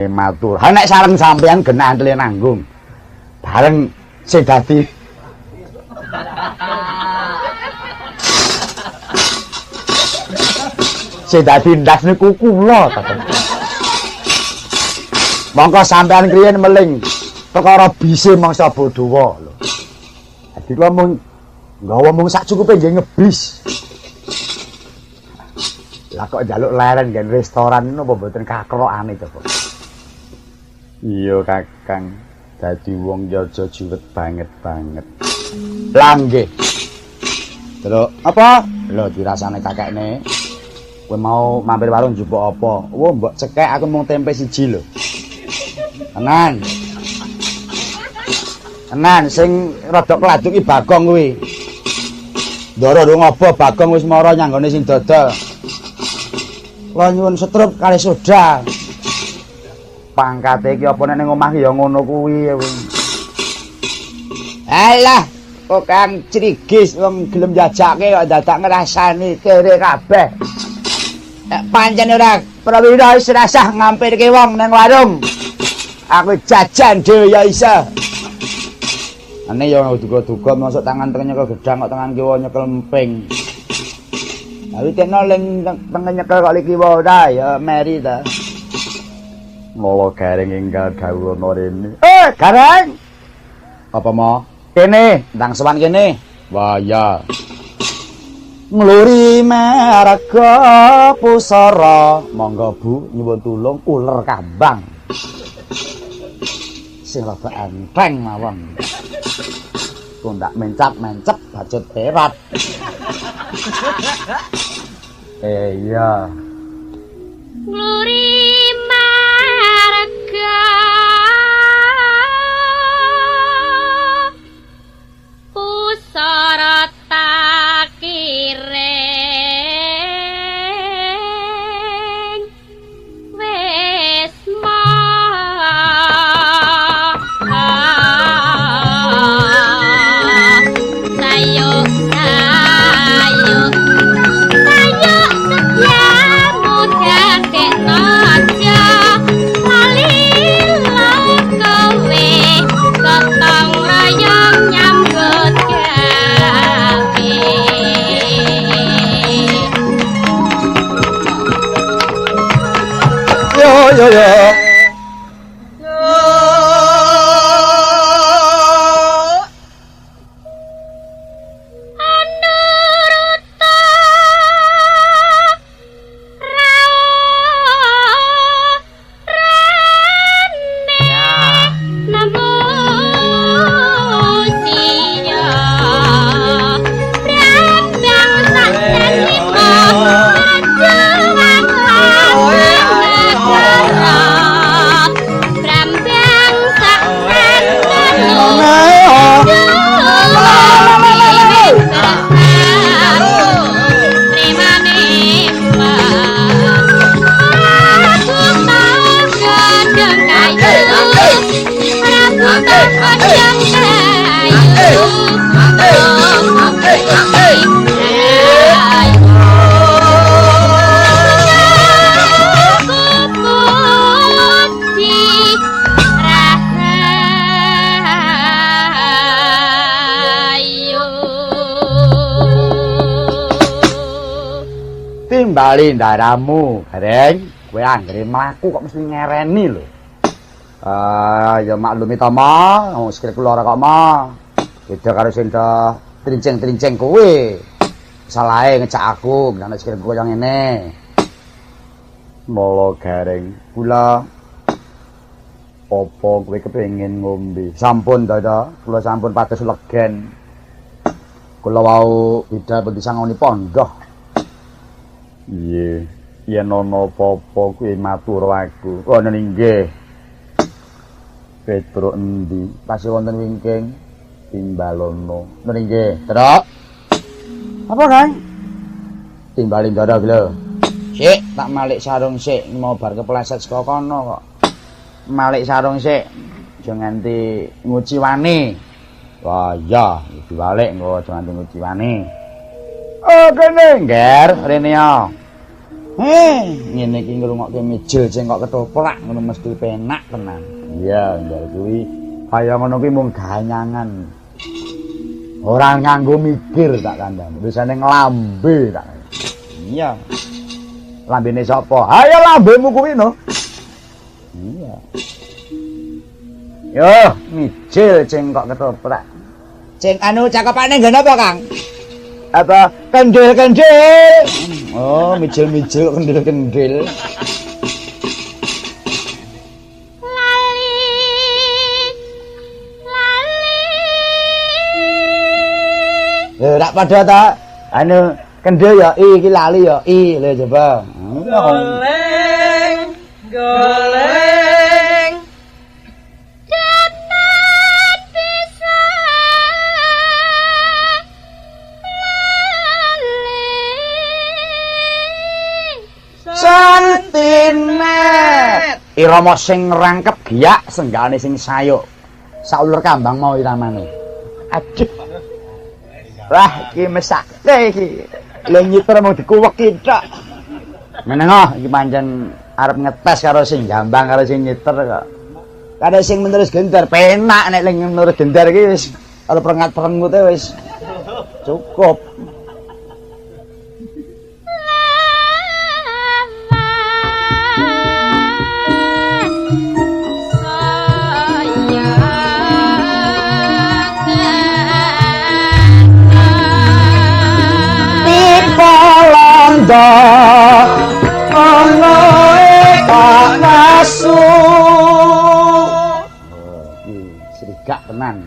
Matur. Ha nek sareng sampean genah antele nanggung. Bareng sing dadi sing dadi ndas niku kula to. Monggo sampean kriyen meling perkara bise mangsa Badawa lho. Dadi kula mung nggawa mung sak cukupe nggih ngebis. Lah kok njaluk leren nggen restoran napa mboten kakrokane to, Pak? Iya, Kakang. Dadi wong Jaja jiwet banget. Lah nggih. Terus apa? Lho dirasane kakekne. Kowe mau mampir warung njupuk apa? Wo, mbok cekek aku mung tempe siji lho. Tenan sing rada kladuk iki Bagong kuwi. Ndara ndung apa Bagong wis mara nyanggone sing dodol. Kula nyuwun setrup kali soda. Pangkate iki apa nek ning omah ya ngono kuwi. Alah, kok Kang Crigis wong gelem jajake kok dadak ngrasani kere kabeh. Nek pancen ora prawira wis rasah ngampirke wong ning warung. Aku jajan dhewe ya isa. Ane ya duga-duga masuk tangan tengah nyekel gedang kok tangan kiwa nyekel emping. Tapi kena ling tengah nyekel kok kiwa ora ya meri ta. Mula Gareng enggal dawuh ana rene. Gareng. Apa mau? Kene, ndang sowan kene. Wah ya. Ngluri marga pusara. Monggo Bu nyuwun tulung uler kambang. Sing rada enteng mawon. Kondak mencap-mencep bajut perat. Iya. Ngluri marga pusara takiring wis yo. Timbali ndaramu, Gareng. Kowe anggere mlaku kok mesti ngereni lho. Ya maklumi ta, Ma. Wong sikil kula ora kok, Ma. Beda karo sing trincing-trincing kowe. Salahe ngecak aku, nek sikil koyo ngene. Mula Gareng, kula apa kowe kepengin ngombe? Sampun ta, kula sampun pados legen. Kula wau bidal pun disangoni pondhoh. Iya, yen ana apa-apa kuwi matur aku. Ana nggih. Petruk endi? Pas wonten wingking timbalono. Ana nggih, Truk. Apa, Kang? Timbali ndara lho. Sik, tak malik sarung sik, mau bar kepleset saka kono kok. Malik sarung sik. Aja nganti nguci wani. Wah, iya, dibalik engko aja nganti nguci wani. Oh, kene, Nger, rene ya. Ngene iki ngrungokke mijil cengkok ketoprak ngono mesti penak tenan. Iya, ndar kuwi kaya ngono kuwi mung ganyangan. Ora nganggo mikir tak kandhani. Bisane nglambe tak. Iya. Lambene sapa? Ayo lambemu kuwi no. Iya. Yo, mijil cengkok ketoprak. Ceng anu cakepane nggon apa, Kang? Apa kendil-kendil? Oh, mijil-mijil kendil-kendil. Tak pada ta anu kendil ya iki lali ya i lho coba. Goleng, goleng. Dapat bisa Sentimet. Irama sing rangkep giyak, senggane sing sayuk. Saulur kambang mau iramane. Aduh. Wah, iki mesake iki. Lha nyiter mau dikuweki tok. Menengo iki pancen arep ngetes karo sing gambang karo sing nyiter kok. Karo sing menerus gender penak nek ning menerus gender iki wis karo perengat-perengute wis cukup. Ono tak nasu. Iki serigak tenan.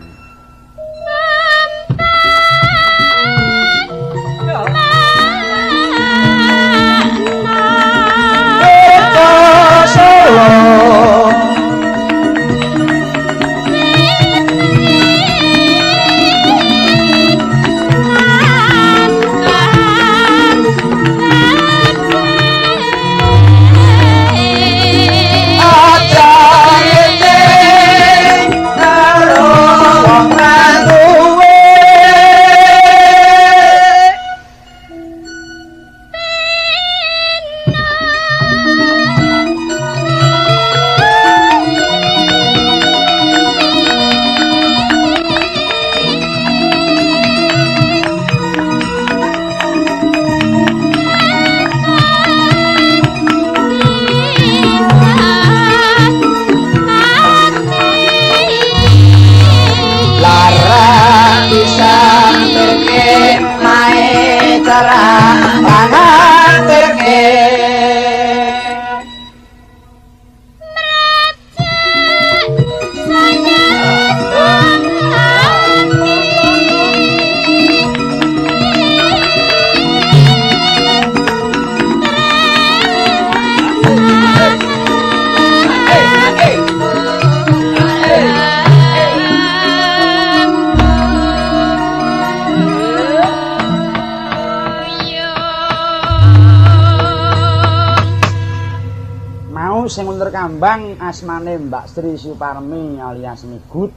Sing ulur kambang asmane Mbak Sri Suparmi alias Migut.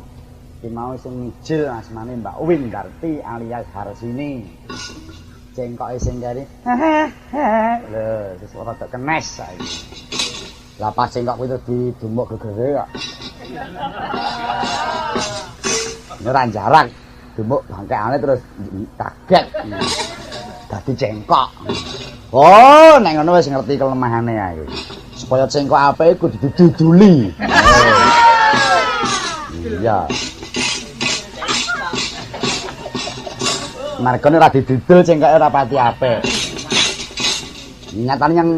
Ki mau sing mijil asmane Mbak Windarti alias Harsini. Cengkoke sing kari. Lho, wis ora tak kenes saiki. Lah pas cengkok kuwi didumuk gegere kok. Ora jarak. Dumuk bangkeane terus kaget. Dadi cengkok. Oh, nek ngono wis ngerti kelemahane ae. Supaya cengkok apike kudu diduduli. Iya. Margane ora didudul cengkoke ora pati apik. Nyatane yang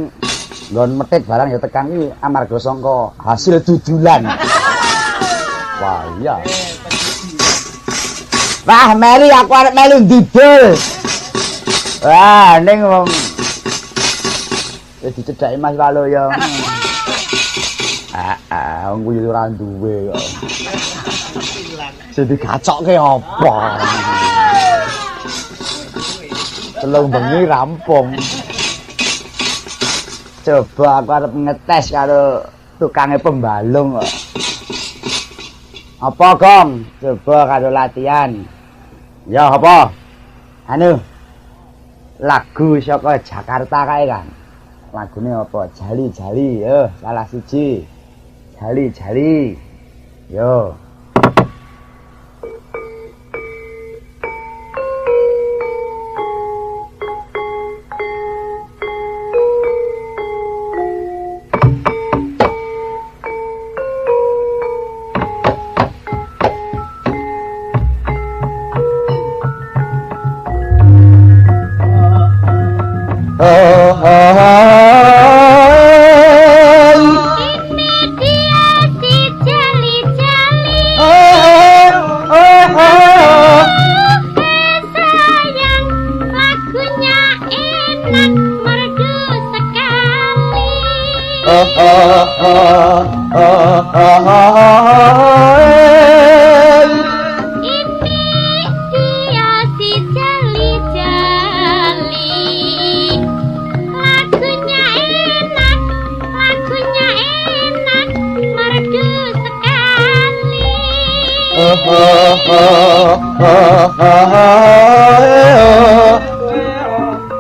nggon metit barang ya tekan iki amarga sangka hasil dudulan. Wah, iya. Wah, meri aku arep melu didul. Wah, ning wong wis dicedhaki Mas Waloyo. Wong kuwi ora duwe kok. Sing digacokke apa? Telung bengi rampung. Coba aku arep ngetes karo tukange pembalung kok. Apa, Gong? Coba karo latihan. Ya apa? Anu lagu saka Jakarta kae kan. lagune apa? Jali-jali. Yo, salah siji. Jali-jali. Yo.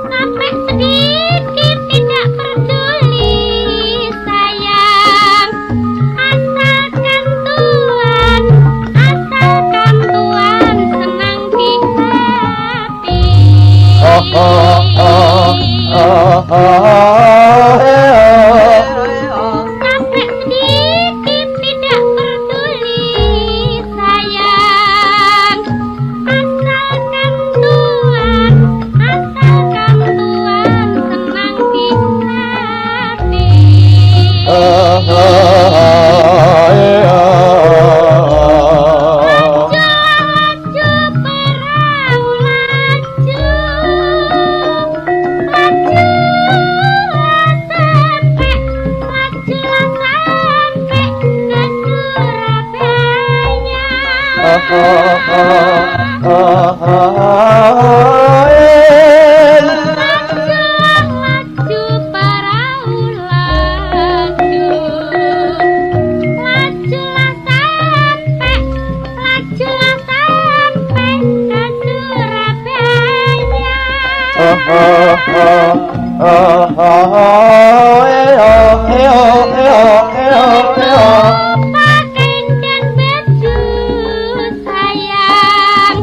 Sampai sedikit tidak peduli sayang, asalkan Tuhan senang di hati. Sampai sedikit tidak peduli sayang, asalkan Tuhan senang di hati. Laju perahu lajulah sampai ke Surabaya. Laju perahu lajulah sampai ke Surabaya. Pakaian dan baju sayang,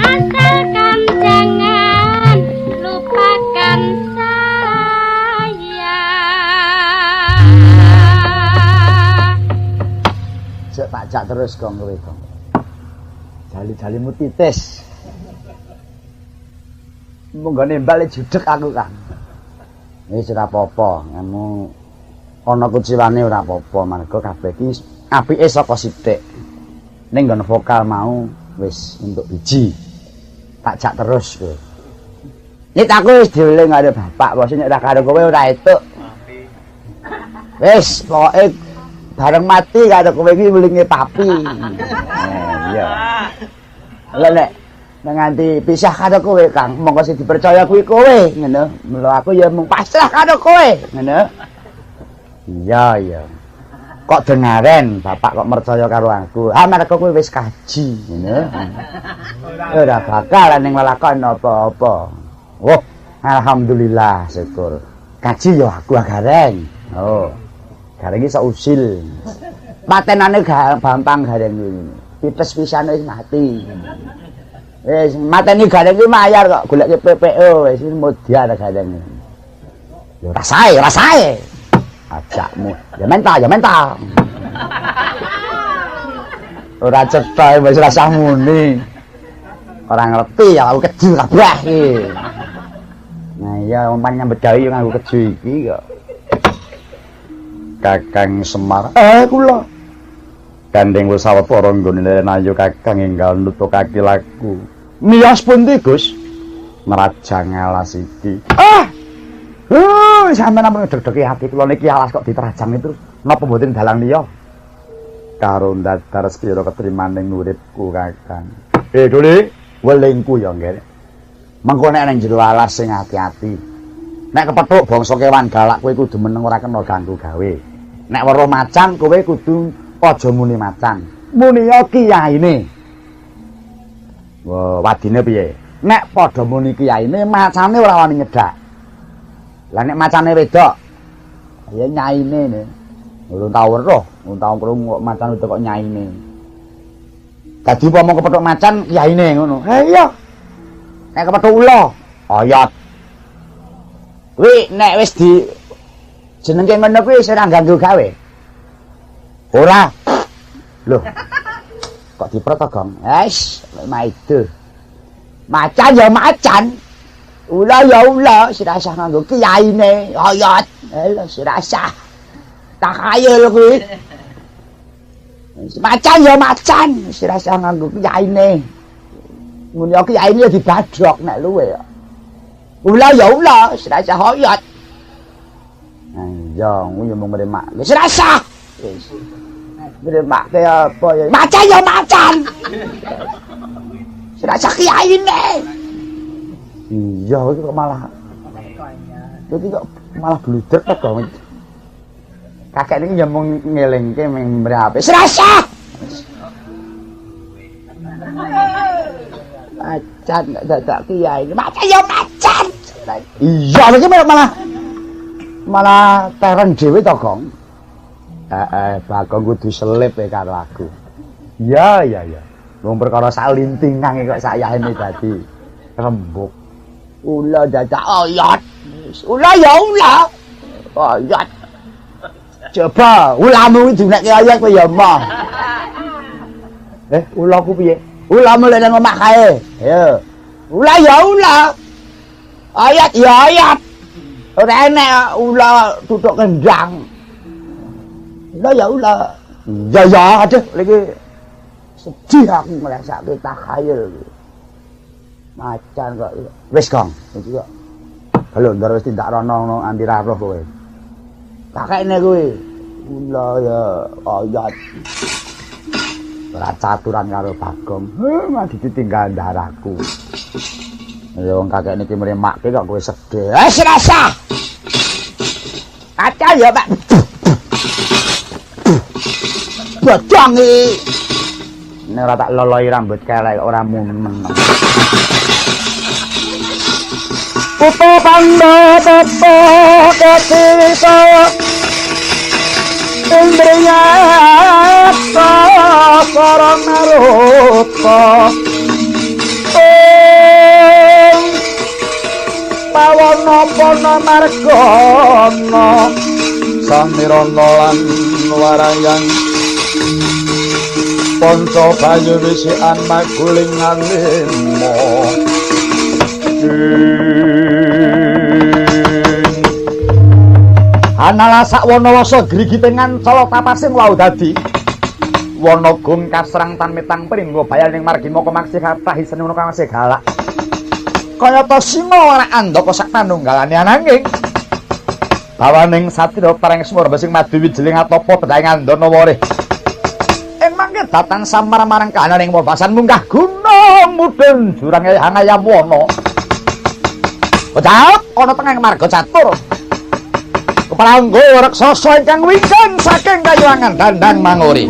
asalkan jangan lupakan saya. Sik tak jak terus Gong kowe, Gong. Jali-jalimu titis. Munggone bali judeg aku, Kang. Wis ora apa-apa, ngemu ana kuciwane ora apa-apa, marga kabeh iki apike saka sithik. Ning nggon vokal mau wis untuk biji. Tak jak terus kowe. Nek aku wis dieling karo bapak, bos nek ora karo kowe ora etuk. Wis pokoke bareng mati karo kowe iki welinge papi. Iya. Lah nek nganti pisah karo kowe Kang, monggo sing dipercaya kuwi kowe, ngono. Mula aku ya mung pasrah karo kowe, ngono. Iya. Kok dengaren bapak kok percaya karo aku. Amarga kowe wis kaji, ngono. Ora bakal ning lakon apa-apa. Oh, alhamdulillah, syukur. Kaji ya aku gareng. Oh. Gareng iki sok usil. Patenane gampang gareng iki. Pipes pisan wis mati. Wis mateni gareng iki mayar kok goleke PPO wis modal gareng. Ya rasae. Ajakmu. Ya mental. Ora cetha wis rasah muni. Ora ngerti ya aku keju kabeh iki. Nah iya umpan nyambet gawe yo nganggo keju iki kok. Kakang Semar. Kula. Gandeng Wisawatara nggone ayo Kakang enggal nutukake laku. Miyos pundi, Gus? Nerajang alas iki. Sampeyan ampun deg-degi ati kula niki alas kok diterajang itu napa mboten dalang liya? Karo ndadar sepira ketrimaning uripku, Kakang. Duli, welingku ya nggih. Mengko nek nang jero alas sing ati-ati. Nek kepethuk bangsa kewan galak kowe kudu meneng ora kena ganggu gawe. Nek weruh macan kowe kudu aja muni macan. Muni ya kiyaine. Wah, wadine piye? Nek padha muni kiyaine macane ora wani nyedak. Lah nek macane wedok ya nyaine ne. Urung tau weruh, urung tau krungu kok macan wedok kok nyaine. Dadi upama kepethuk macan kiyaine ngono. Ha iya. Nek kepethuk ula, ayat. Kuwi nek wis di jenenge ngono kuwi wis ora ganggu gawe. Ora. Loh. Kok diproto, Gong? Wis, maido. Macan ya macan. Ula ya ula, sirasah nganggo kiyaine, ayat. Lho sirasah. Takhayul kuwi. Macan ya macan, sirasah nganggo kiyaine. Mun ya kiyaine dibadhok nek luwe ya. Ula ya ula, sirasah ayat. Ya, kuwi mung mremak. Wis sirasah. Wis. Mremak kaya apa ya? Macan ya macan. Sirasah kiyaine. Iya, iki kok malah. Iki kok malah bluder tek kok. Kakek niki ya mung ngelingke ming mrape. Sirasah. Macan dadak kiai. Macan ya macan. Iya, iki malah tereng dhewe to, Gong. Bagong kudu selip karo aku. Iya. Wong perkara salintingan kok sayane dadi rembug. Ula dadak ayat. Ula ya ula. Ayat. Coba ulamu iki dinekke ayat kowe ya mah. Ulaku piye? Ulamu lek nang omah kae. Ayo. Ula ya ula. Ayat ya ayat. Ora enek ula tutuk kendang. Ula ya ula. Ya aduh lagi sedih aku ngrasake takhayul. Macan kok. Wis, Gong. Iki kok. Lho, ndar wis tindak rono anti roh kowe. Kakekne kuwi. Ula ya ayat. Ora caturan karo Bagong. Mah ditinggal ndaraku. Ya wong kakek niki mremake kok kowe sedih. Serasa. Kaca ya, Pak. Bojongi. Nek ora tak loloi rambut kelek ora meneng. Putu panda tata ketita indriya sarang maruta pawana pana margana samirana lan warayang panca bayu wisikan maguling ngalimo anala sak wana wasa grigitingan cala tapasing wau dadi wana gung kasrang tan metang pringgo bayal ning margi moko maksih kathah seneng kang masih galak kayata singa ora andhaka sak panunggalane ananging bawaning satira pareng swara sing madu wijeling atapa bedhaing andana warih ing mangke datang samar marang kananing wabasan munggah gunung mudhun jurang ayam wana Ojak ana tengah marga catur. Kepranggo raksasa ingkang wingking saking kayuangan dandang manguri.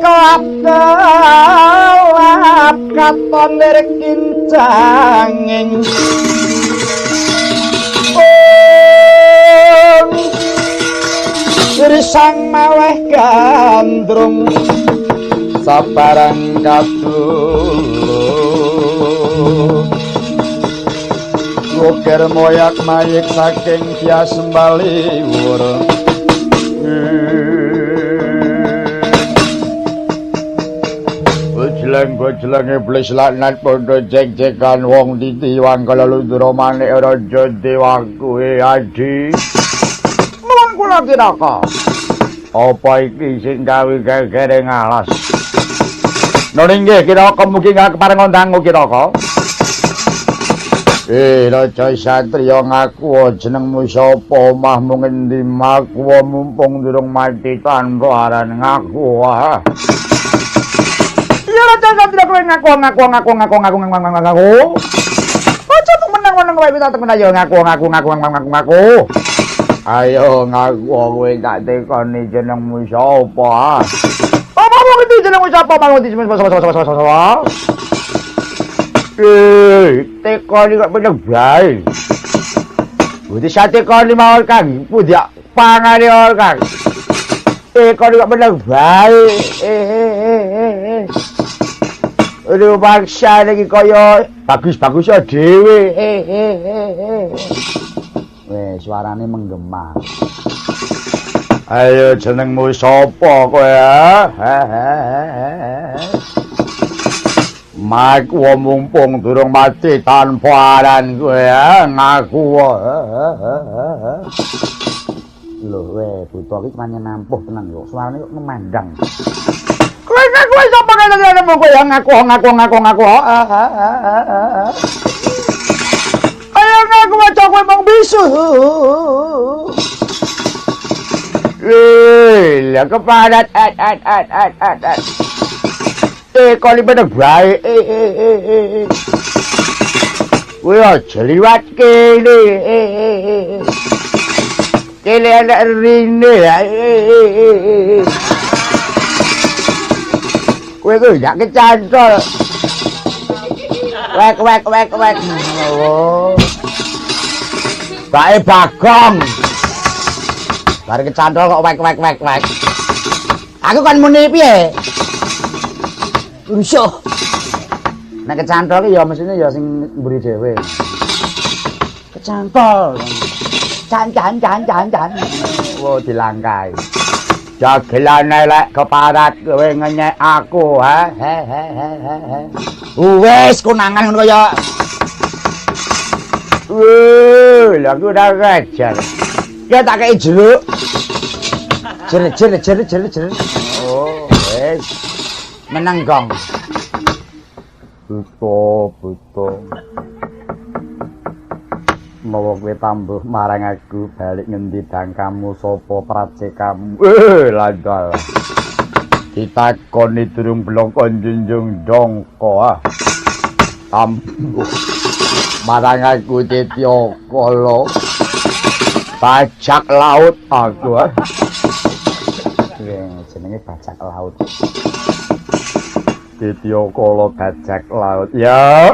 kelap katon kincanging Risang maweh gandrung sabarang kadul Wukir moyak mayik saking tias Baliwur Bojleng iblis laknat padha jek-jekan wong titiwang kaleludra manik raja dewa kuwe adi nuwun kula kiraka apa iki sing gawe gegere ngalas Nggih kiraka mugi kaparing ndang kiraka Raja Satriya ngaku jenengmu sapa omah mung endi maku mumpung durung mati tanpa aran ngaku Ya Raja Satriya kowe ngaku Aja meneng-meneng kowe pitateng ayo ngaku Ayo ngaku kowe tak tekoni jenengmu sapa Apa mung endi jenengmu sapa tekoni kok bener bae. Budi satekoni mawon Kang, pundi pangane ora Kang. Tekoni kok bener bae. Aduh paksa lagi kaya bagus-bagus dhewe. Weh, suarane menggema. Ayo jenengmu sapa kowe ya? Mak mumpung durung mati tanpa aran kowe ngaku. Lho we buta iki pancen nampuh tenan kok. Suarane kok memandang. Kowe ngaku sapa kene kowe ngaku. Ayo ngaku aja kowe mung bisu. Lah kepadat at. Kali bener bae. Kowe aja liwat kene. Kene anak rine. Kowe kok gak kecantol. Wek. Oh. Bae Bagong. Bar kecantol kok wek. Aku kan muni piye? Rusuh. Nek kecantol ya mesine ya sing mburi dhewe. Kecantol. Can. Wo dilangkai. Jagelane lek keparat kowe ngenyek aku, ha. Wes konangan ngono kaya. Lha aku udah kejar. Ya tak kei jeruk. Jer. Oh, wes. Menang gong. Buto. Mawa kowe tambuh marang aku balik ngendi dangkamu sapa pracekamu. Landal. Ditakoni durung bloko njunjung dongko tambuh marang aku Titya Kala. Bajak laut aku. Jenenge bajak laut. Titya Kala bajak laut. Ya.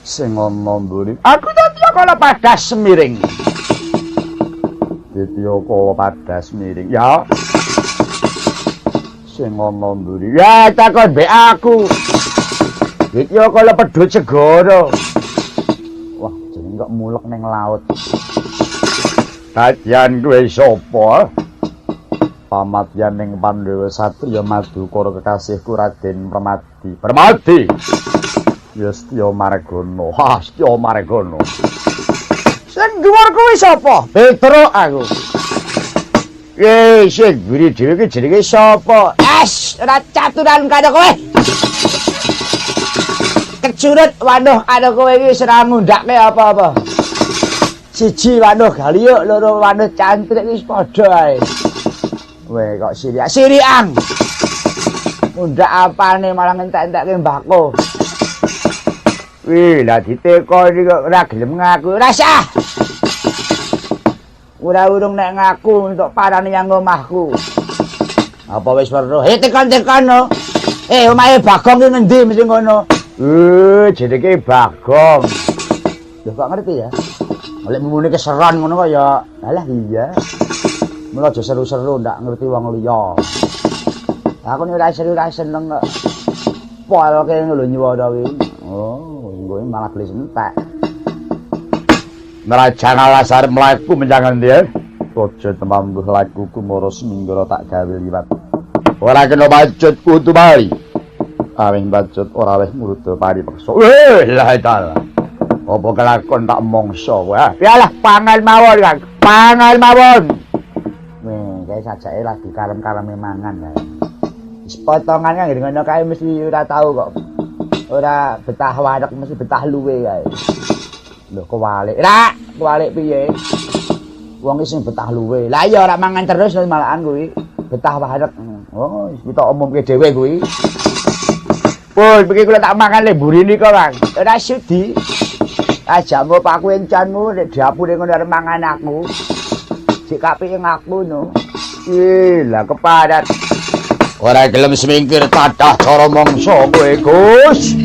Sing ana mburi. Aku Titya Kala padas semiring. Titya Kala padas miring. Ya. Sing ana mburi. Ya takon mbek aku. Titya Kala pedhot segara. Wah, jeneng kok mulek ning laut. Kadyan kowe sapa? Pamatyan ning Pandhawa Satriya Madukara kekasihku Raden Permadi. Yastya Margana. Hastya Margana. Sing dhuwur kuwi sapa? Petruk aku. Sing mburi dhewe iki jenenge sapa? Ora caturan kaya kowe. Kecurut waduh ada kowe iki ora ngundake apa-apa. Siji waduh Galiuk, loro waduh Cantrik wis padha ae. Weh kok siriang. Mundak apane malah ngentek-entekke mbako. Wih, lah ditekoni kok ora gelem ngaku. Ora sah. Ora urung nek ngaku untuk parane yang omahku. Apa wis weruh? Tekan-tekan no. Omahe Bagong ki ngendi mesti ngono? Jenenge Bagong. Lho kok ngerti ya? Oleh mumune keseran ngono kok ya. Alah iya. Mula aja seru-seru ndak ngerti wong liya. Aku nek ora seru ora seneng kok. Pol kene lho nyiwara kuwi. Oh, engko malah beli entek. Nerajan alasar mlaku menyang endi? Aja temambuh lakuku mara seminggara tak gawe liwat. Ora kena bacut kudu bali. Awing bacut ora wis murudha paripeksa. La ilaha. Apa kelakon tak mongso kowe? Yalah pangan mawon, Kang. Pangan mawon. Kae sajake lagi karem-kareme mangan ya. Wis potongan kan ngono kae mesti ora tau kok. Ora betah wareg mesti betah luwe kae. Lho kewalik. Ra, kewalik piye? Wong iki sing betah luwe. Lah iya ora mangan terus malahan kuwi. Betah wareg. Oh, wis kita omongke dhewe kuwi. Pun, iki kula tak mangan le burine kok, Kang. Ora sudi. Ajakmu Pak Kuencanmu nek dapure ngono arep mangan aku. Sik kapike ngaku no. Lah kepadat. Ora gelem semingkir kathah cara mangsa kowe, Gus.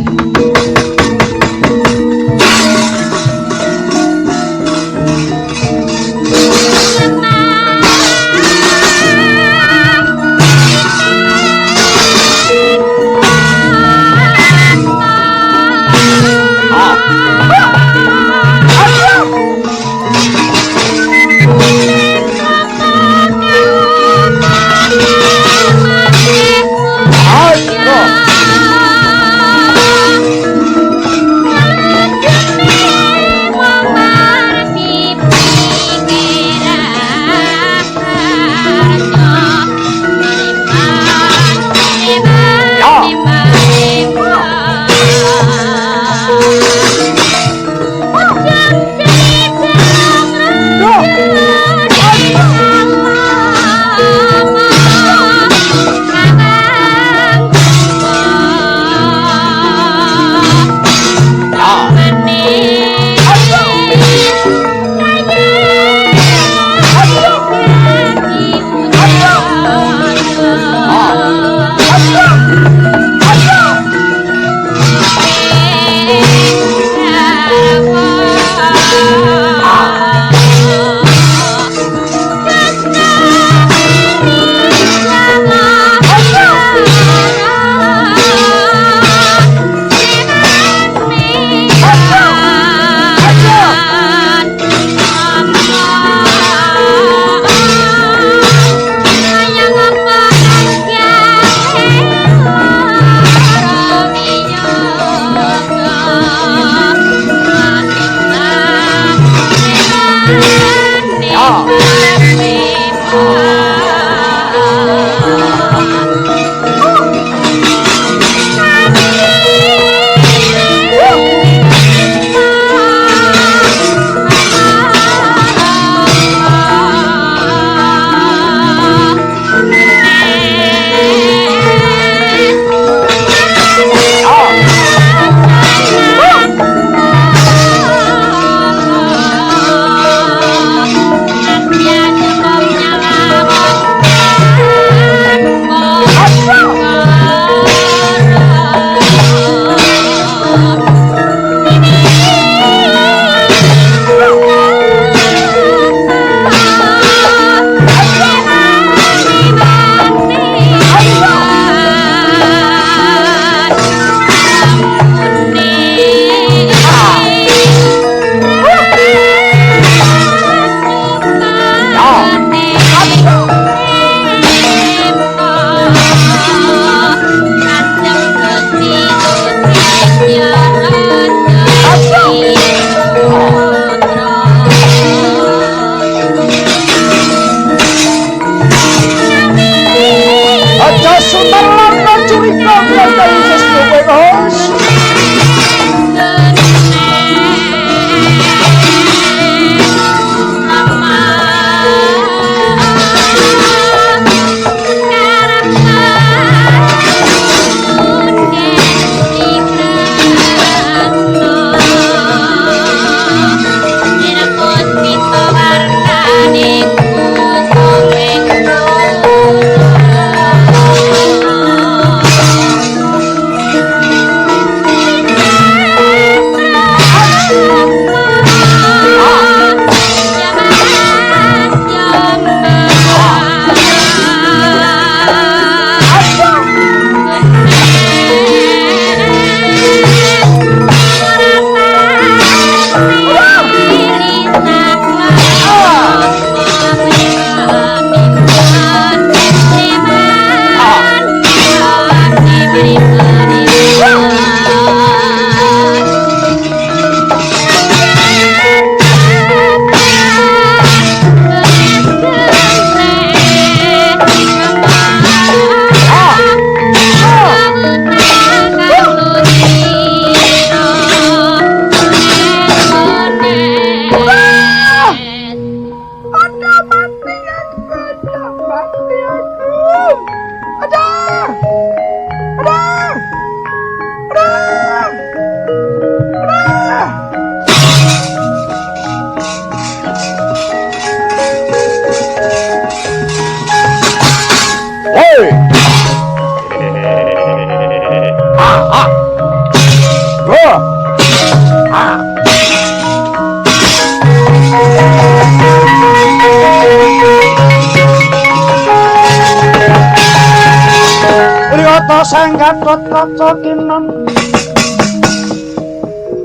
Rata sang Gatot Kaca Kinon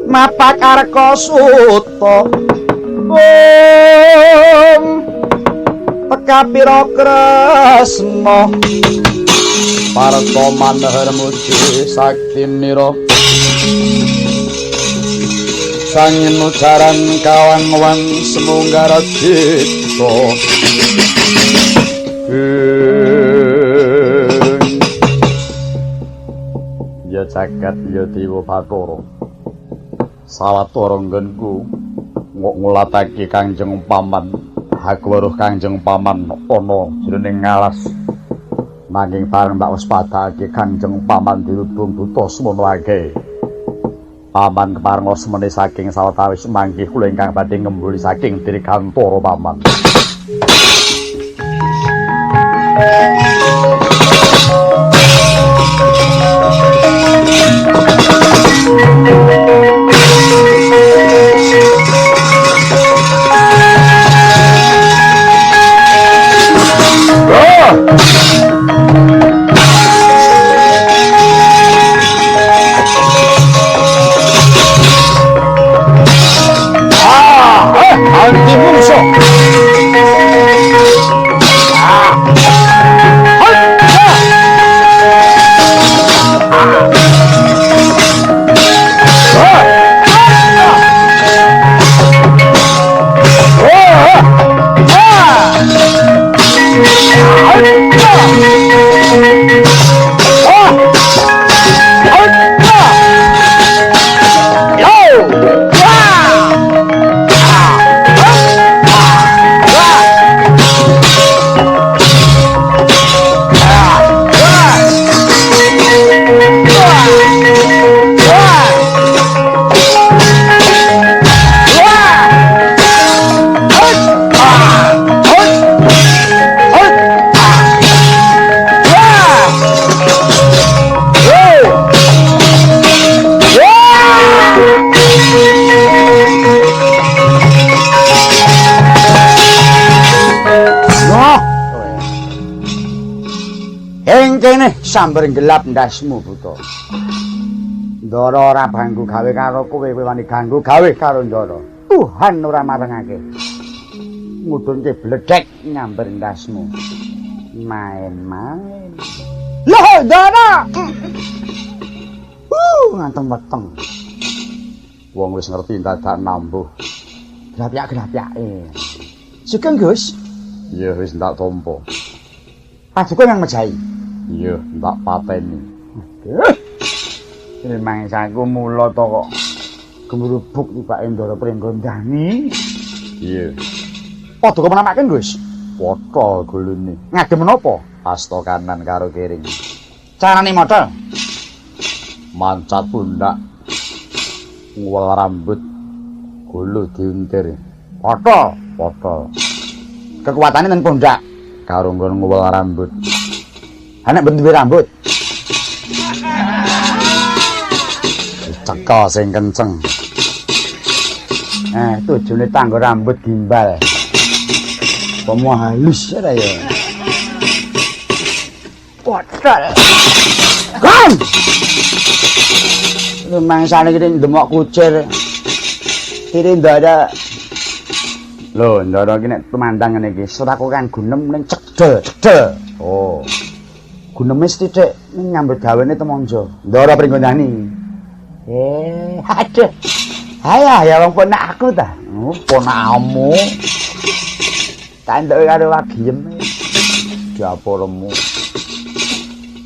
Mapakarka Suta Pekapira Kresna Parta manahar muji sakti mira sangin ucaran kawan-wan semunggara cipta ya jagat ya dewa Bathara sawetara nggenku ngulatake Kangjeng Paman aku weruh Kangjeng Paman ana jroning ngalas nanging bareng tak wis padhake Kangjeng Paman dirubung buta semono akeh Paman keparenga semene saking sawetawis manggih kula ingkang badhe ngembuli saking Dirgantara Paman Anti mungso. Sambar gelap ndasmu buta. Ndara ora banggu gawe karo kowe wani ganggu gawe karo Ndara. Tuhan ora marengake. Ngudunke bledhek nyambar ndasmu. Main-main. Lah Ndara. Ngantem weteng. Wong wis ngerti dadak nambuh. Grapyak-grapyake. Sugeng Gus. Iya wis ndak tampa. Pasukan yang mejahi. Iya, tak pateni. Ini mangsaku mula to kok gemrubuk tibake Ndara Pringgondani. Iya. Padha kemenamaken, Gus. Padha golone. Ngagem menapa? Asta kanan karo kiring. Carane maca. Mancat pundak. Ngwel rambut. Gulu diuntir. Padha. Kekuatane ten pundak karo nggon ngwel rambut. Anak bentuke rambut. Cekel sing kenceng. Tujune tanggo rambut gimbal. Pomo halus ya ya. Potol. Kan. Lu mangsane iki ndemok kucir. Kiri ndara. Lho, ndara iki nek pemandang ngene iki, suraku kan gunem ning cedel. Oh. Guneme sithik ning nyambut gawene temonjo. Ndara Pringgondani. Aduh. Ya wong ponak aku ta. Oh, ponakmu. Tak ndek karo wagiem. Diaporemu.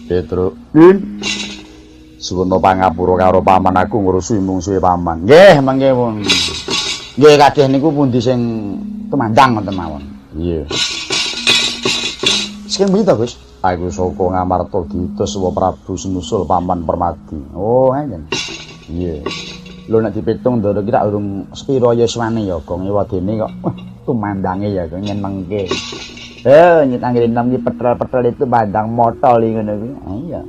Petruk. Suwun pangapura karo paman aku ngurusi mungsuhe paman. Nggih, mangke pun. Nggih kadeh niku pundi sing temandang ngoten mawon. Iya. Sing pundi to, Gus? Aku saka Ngamarta diutus wa Prabu Sinusul paman Permadi. Oh, ngene. Iya. Lho nek dipitung ndara ki tak urung sepira yuswane ya, Gong wadene kok tumandange ya kok nyenengke. Nyet anggere enam iki petrol-petrol itu bandang motol iki ngono kuwi. Iya.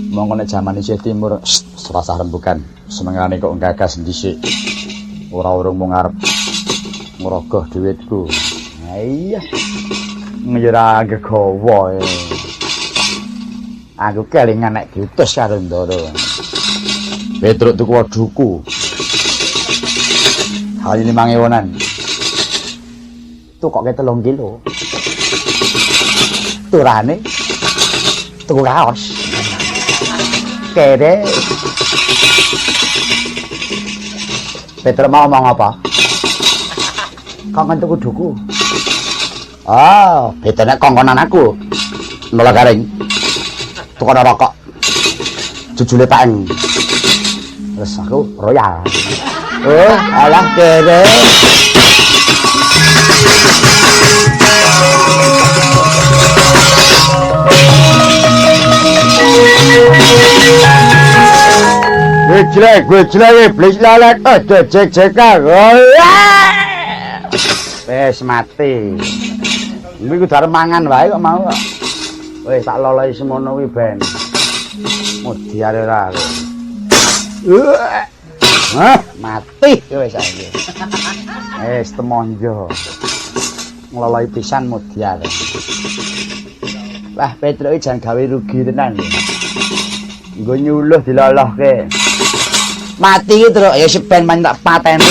Monggo nek jaman isih timur serasa rembukan. Senengane kok gagas dhisik. Ora urung mung arep ngrogoh dhuwitku. Iya. Ngira gegawa. Aku kelingan nek diutus karo Ndara. Petruk tuku waduku. Kali 5.000-an. Tukoke 3 kilo. Turane tuku kaos. Kere. Petruk mau ngomong apa? Kongkon tuku duku. Oh, bedane kongkonan aku. Nolak garing. Tukono rokok. Jujule paeng. Terus aku royal. Oh, alah kere. Gue jelek, iblis lalat, aja cek-cekan. Wes mati. Kuwi kudu arep mangan wae kok mau. Wes tak loloi semono kuwi ben. Mudiare ra. Hah, mati wis saiki. Wis temonjo. Ngloloi pisan mudiare. Wah, Petruk iki jan gawe rugi tenan. Nggo nyuluh dilolohke. Mati iki, Truk, ya seben men tak pateni.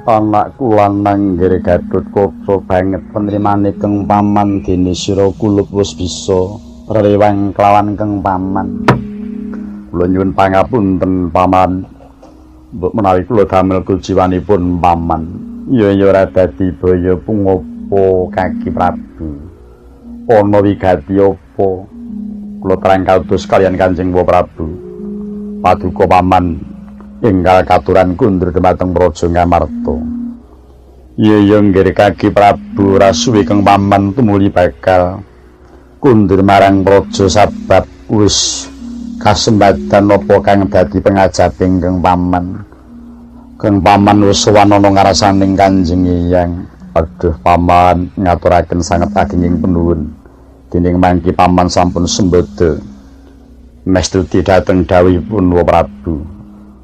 Anakku lanang nggih Gatut Kaca banget penrimane Keng Paman dene sira kulup wis bisa rewang kelawan Keng Paman. Kula nyuwun pangapunten Paman. Mbok menawi kula damel kujiwanipun Paman. Ya ora dadi baya pungopo Kaki Prabu. Ana wigati apa? Kula terang kautus kaliyan Kanjeng Prabu. Paduka Paman enggal katuran kundur dhumateng Praja Ngamarta. Iya nggih Kaki Prabu rasuwi Keng Paman tumuli bakal kundur marang Praja sabab wis kasembatan apa kang dadi pengajaping Keng Paman. Keng Paman wis sowan ana ngarasaning Kanjeng Hyang. Aduh Paman ngaturaken sanget agenging penuwun. Dening mangki Paman sampun sembada. Mestuti dhateng dawuhipun Wa Prabu.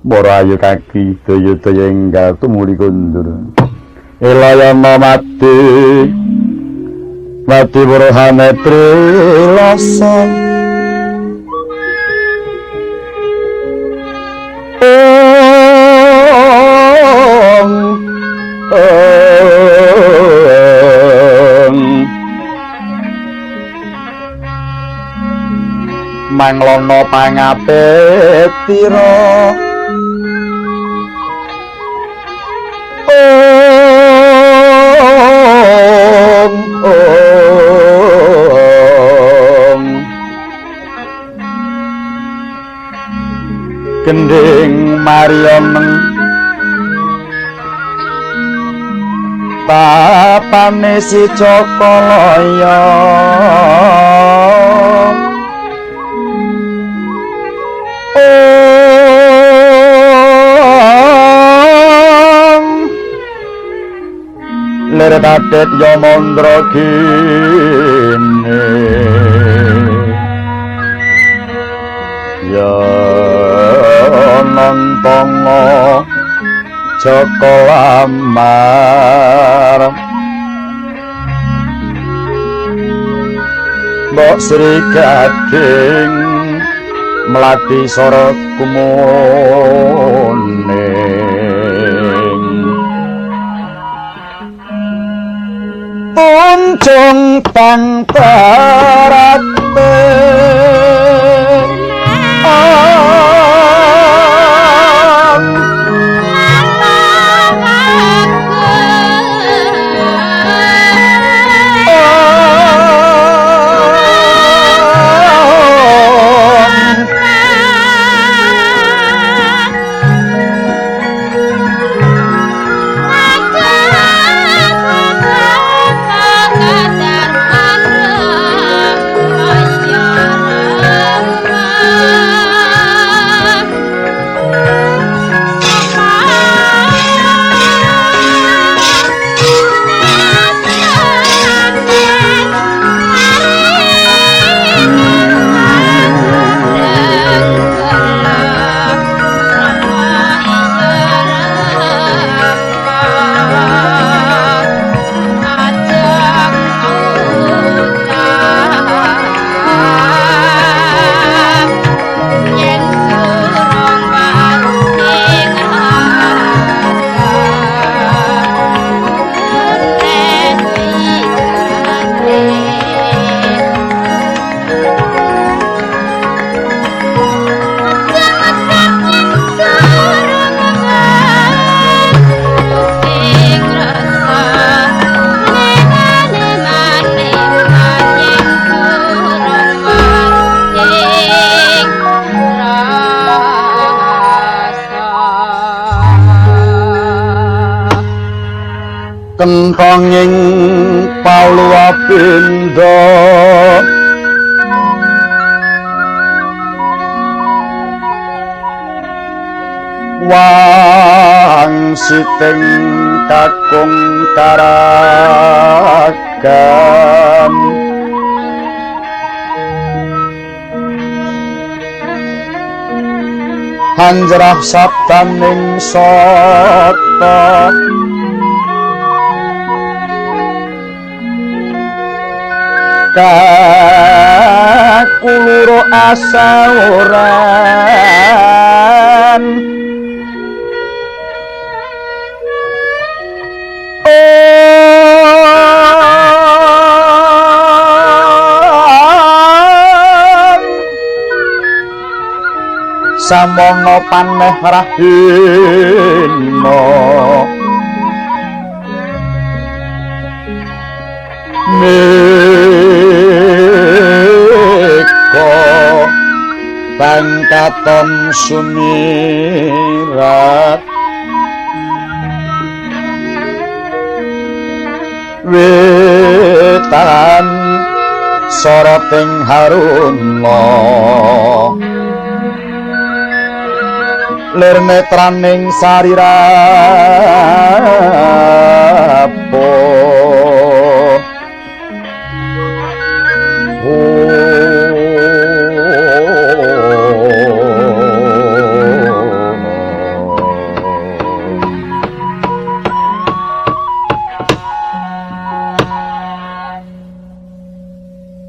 Para ayu Kaki daya-daya enggal tumuli kundur. Elayana mati mati burhane trilosan manglono pangapetira gending marioneng papane si Cokolaya ler dadet ya mandra kene ya nontongo Joko Lamar Mbok Sri Gading melati sorot kumuning unjung tang parate Kadar kentonging paluapindo wangsiting kakung karagam hanjrah sabdaning sata kakuluro asauran samono paneh rahina meka bangkaton sumirat wetan soroting haruna lir netraning sarirapo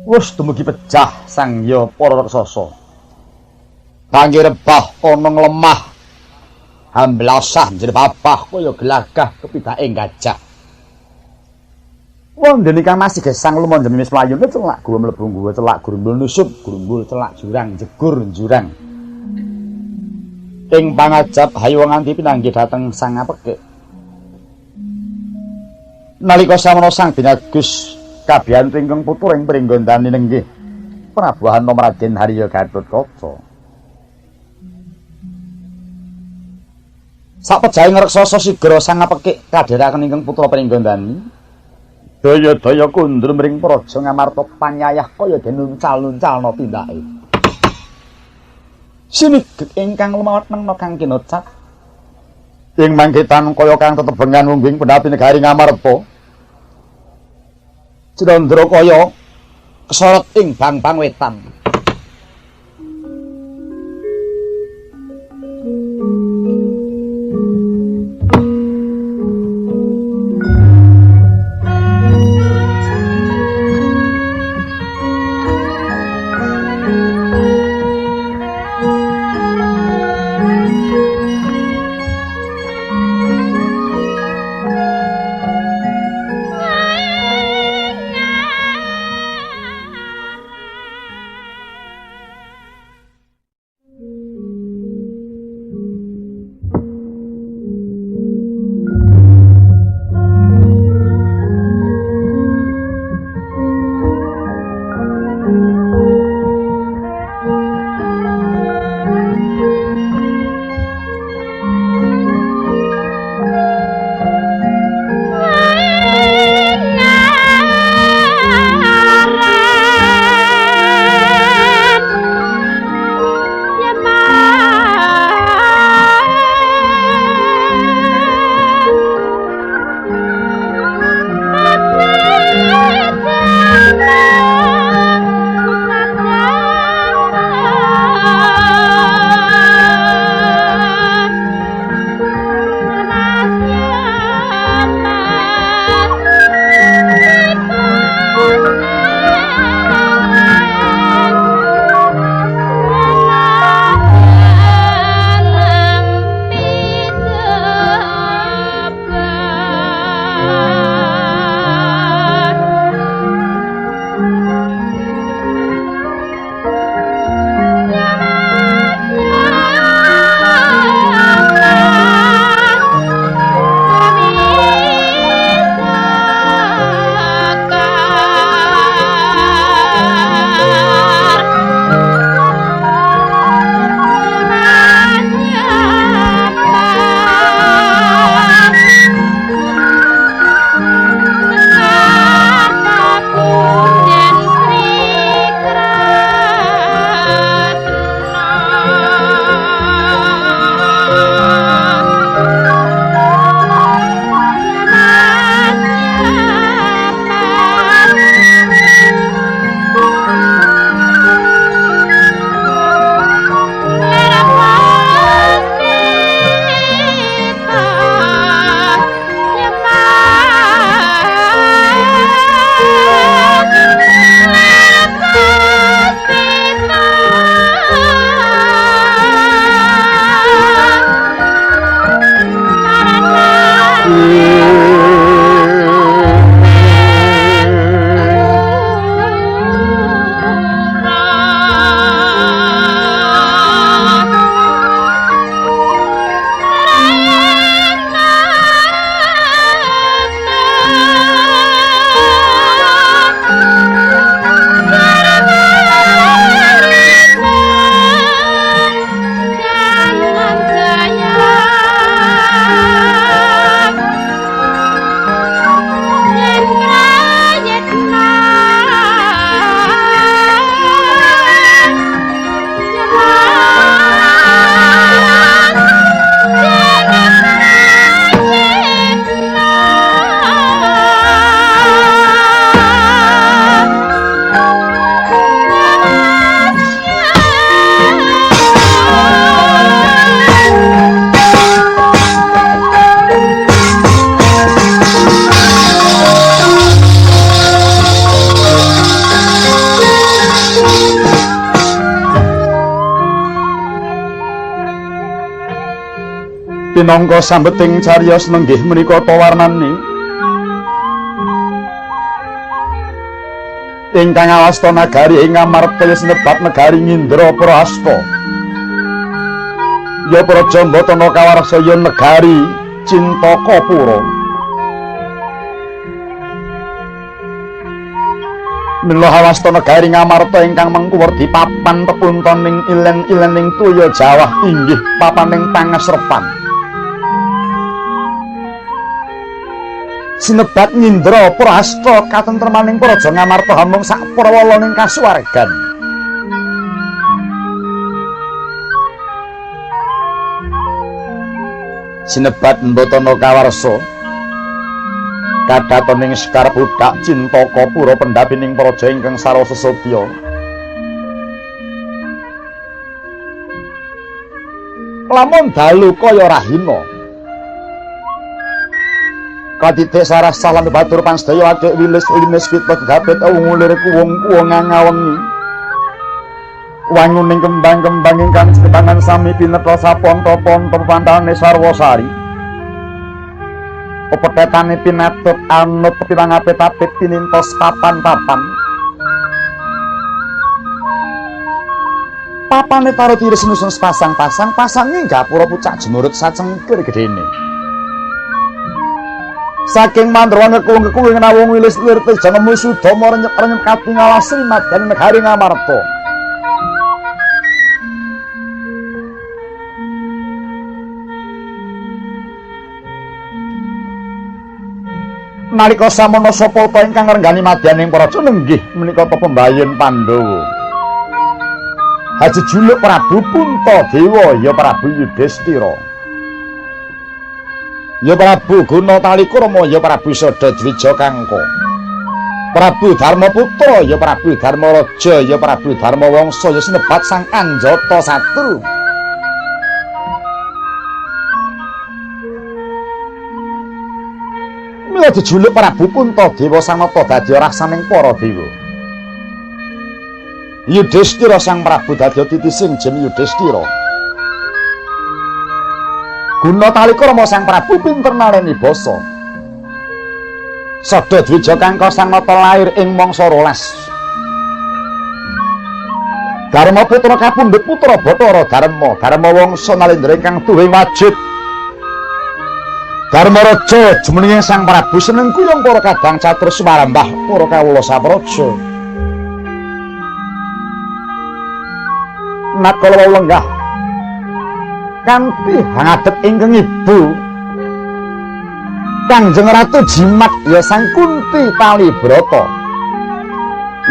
wis dumugi pecah sangya para raksasa kangge rebah ana lemah hamblasah njrebabah kaya gelagah kepidake gajah wondene kang masih gesang lumanjang wis mlayu celak gua mlebu gua celak grumbul nusuk grumbul celak jurang jegur jurang ing pangajap hayu nganti pinanggih dhateng sang apeke nalika samono sang binagus kabiyantu ingkang puturing pringgondani nenggih Prabu Raden Harya Gatotkaca sapejaing raksasa sigra sang apekik kadheraken ingkang putra pringgondani daya-daya kundur mring praja ngamarta panyayah kaya den nuncal-nuncalna tindake sinigek ingkang lumawat nengna kang kinocap ing mangkitan kaya kang tetebengan mungging pendhapi negari ngamarta Cendra kaya kesorot ing bang-bang wetan Pinangka sambeting cariyos nenggih menika tawarnani ingkang awasta nagari ing Ngamarta sinebat negari Ngindra Prahasta. Ya praja Mbatana kawarsa ya negari Cintakapura. Mila awasta negari Ngamarta ingkang mengkuwerdi papan pepuntoning ilen-ilening tuya Jawah inggih papaning pangasrepan. Sinebat Ngindra Prahasta katentremaning praja Ngamarta hamung sak prawalaning kasuwargan. Sinebat Mbatana kawarsa kadhatoning Sekar Budak Cintakapura pendapining praja ingkang sarwa sesotya. Lamun dalu kaya rahina katitik saras salan batur pansedaya adek wilis-wilis kita gapet awungulir kuwung-kuwung ngawengi wanguning kembang-kembang ingkang setangan sami pinetha saponto-ponto pantane sarwasari pepethetane pinatut anut pinangapit-apit pinintos papan-papan papane karo tiris nusun sepasang-pasang pasange gapura pucak jemurut sacengker gedene. Saking mandrawane kuwung-kuwung nawung wilis-wilis janemu sudama renyep-renyep katingal asrimat dan negari Ngamarta. Nalika samono sapa ta ingkang ngrengani madyaning praja nenggih menika ta pembayun Pandhawa. Haji juluk Prabu Puntadewa ya Prabu Yudhistira. Ya Prabu Gunatalikurma ya Prabu Sadadwija Kangka. Prabu Darmaputra ya Prabu Dharmaraja ya Prabu Dharmawangsa ya sinebat Sang Anjata Satru. Mila dijuluk Prabu Puntadewa sanata dadi rasaning para dewa. Yudhistira Sang Prabu dadi titising jen Yudhistira. Gunatalikurma Sang Prabu pinter naleni basa. Sadadwija Kangka sang nata lair ing mangsa 12. Darmaputra kapundhut putra Bathara Darma, Darmawangsa nalendra ingkang tuwing wajib. Dharmaraja jumenenging Sang Prabu seneng kuyung para kadang catur sumarambah para kawula sapraja. Nakala wau lenggah kanthi ngadhep ingkang ibu Kanjeng Ratu Jimat ya Sang Kunti Palibrata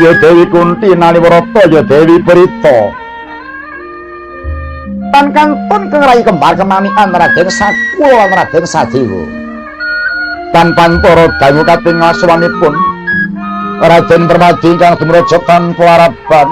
ya Dewi Kunti Naliwarata ya Dewi Prita tan kantun kengrai kembar kemanian Raden Sakula lan Raden Sadewa tan pantara dangu kating aswanipun Raden Permadi ingkang dumraja tanpa harapan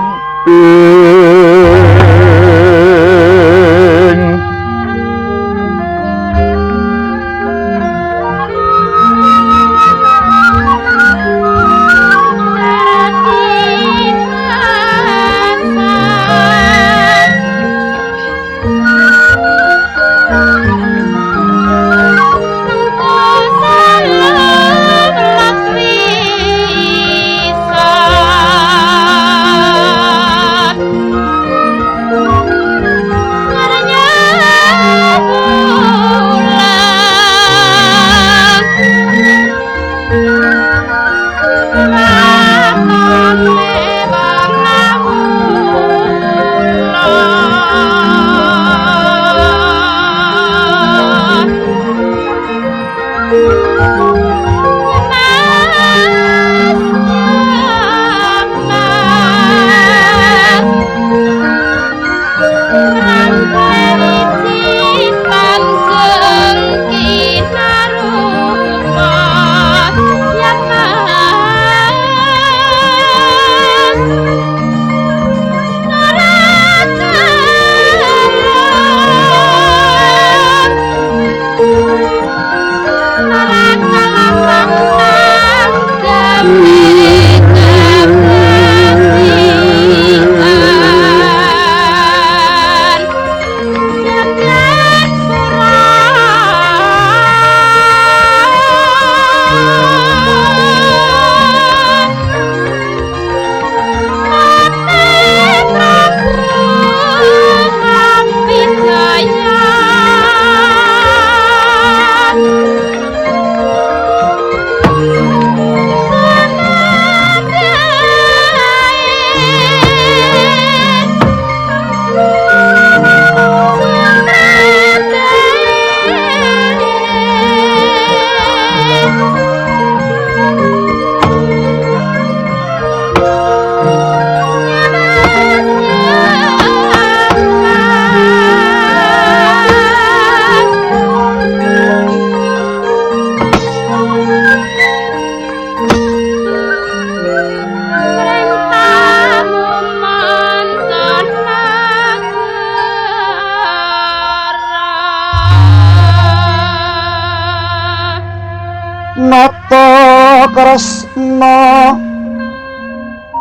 Karta Kresna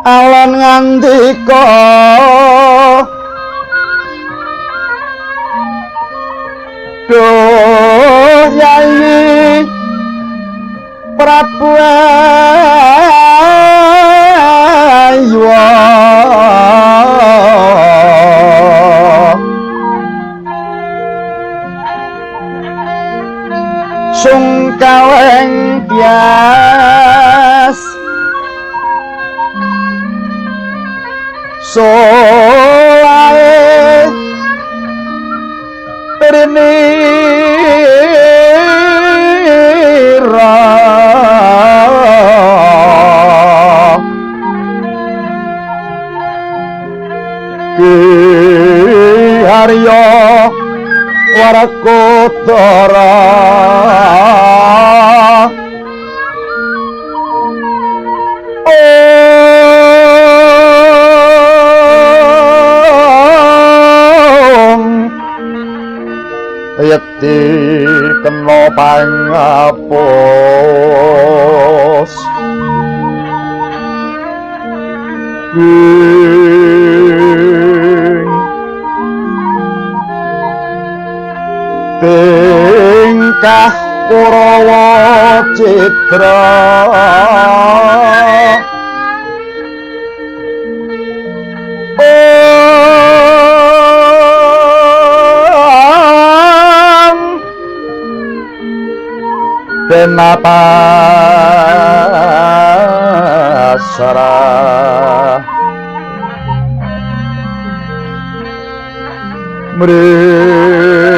alon ngandika Duh Yayi Prabu Aywa sungkaweng bias soae pernira ki harya Warakotara Yekti kena pangapus tingkah Kurawa Citra kenapa sarah mring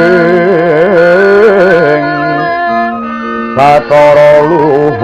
Bathara luhur